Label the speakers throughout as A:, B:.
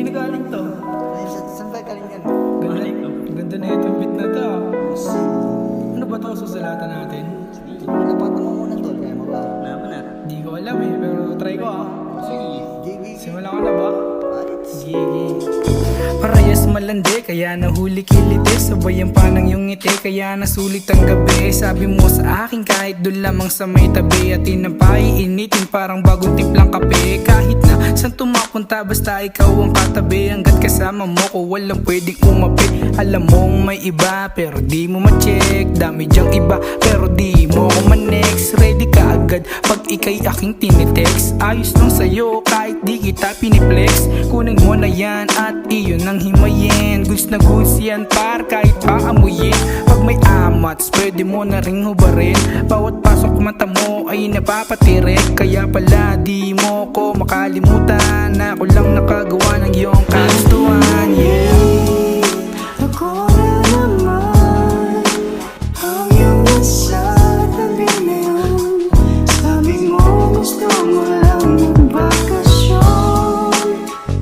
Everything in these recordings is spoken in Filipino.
A: Kanina galing to.
B: Ay, saan ba galing yan?
A: Ganda na itong beat na to. Ano ba to susulatan natin?
B: Napatan mo muna tol, kaya mo ba?
C: Naman na.
A: Di ko alam eh, pero try ko ah.
C: Sige.
A: Simulan ko na ba? Gigi. Parehas malandi, kaya nahuli kiliti. Sabay ang panang yung ngiti, kaya nasulit ang gabi. Sabi mo sa akin kahit doon lamang sa may tabi. At tinampay, initin parang bagong timplang kape. Kahit na saan tumapunta, basta ikaw ang katabi. Hanggat kasama mo ko, walang pwedeng umapi. Alam mong may iba, pero di mo ma-check. Dami dyang iba, pero di mo ko ma-next. Ready ka agad pag ikay aking tinitext. Ayos lang sa'yo kahit di kita piniplex. Kunin mo na yan at iyon ang himayin. Goods na goods yan par kahit paamuyin. Pag may amats pwede mo na ring hubarin. Bawat pasok mata mo ay napapatirik. Kaya pala di mo ko makalimutan na ako lang nakagawa ng iyong kagustuhan. Yeah.
D: Ako na naman ang iyong nasa tabi ngayon. Sabi mo gusto mo lang magbakasyon.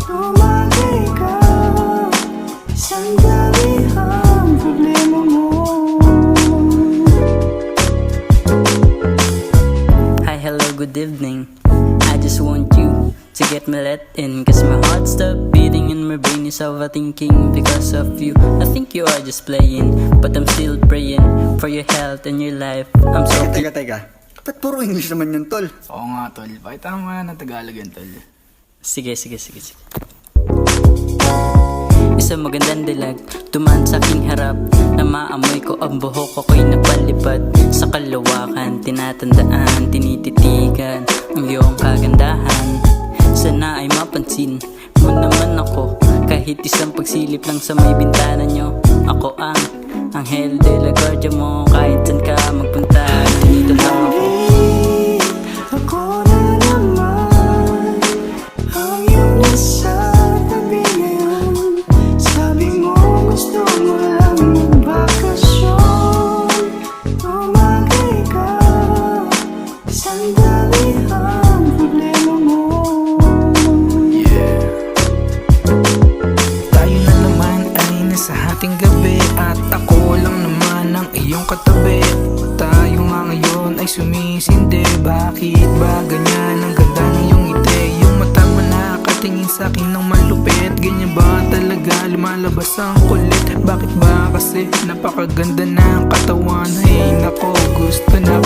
D: Tumagay ka, sandali ang problema mo.
C: Hi, hello, good evening. I just want you to get me let in, cause my heart stopped beating and my brain is overthinking because of you. I think you are just playing, but I'm still praying for your health and your life. I'm so
B: Teka. Ba't puro English naman yun tol?
A: Oo nga tol, pakita mo nga ng Tagalog yan tol.
C: Sige. Isang magandang dilag dumaan sa aking harap, na maamoy ko ang buhok ako'y napalipad. Sa kalawakan, tinatandaan, tinititigan ang iyong kagandahan. Sana ay mapansin mo naman ako, kahit isang pagsilip lang sa may bintana nyo. Ako ang Anghel de la Guardia mo, kahit saan ka magpunta, dito lang ako.
D: Ako na naman ang iyong nasa tabi ngayon. Sabi mo gusto mo lang magbakasyon. Tumagay ka, sandali ang problema mo.
A: Tayo na naman ay nasa hating gabi, at ako lang naman ang iyong katabi. Tayo nga ngayon ay sumisindi. Bakit ba ganyan ang ganda ng iyong ngiti? Yung mata mo nakatingin sa akin ng malupit. Ganyan ba talaga lumalabas ang kulit? Bakit ba kasi napakaganda ng katawan? Hey nako, gusto na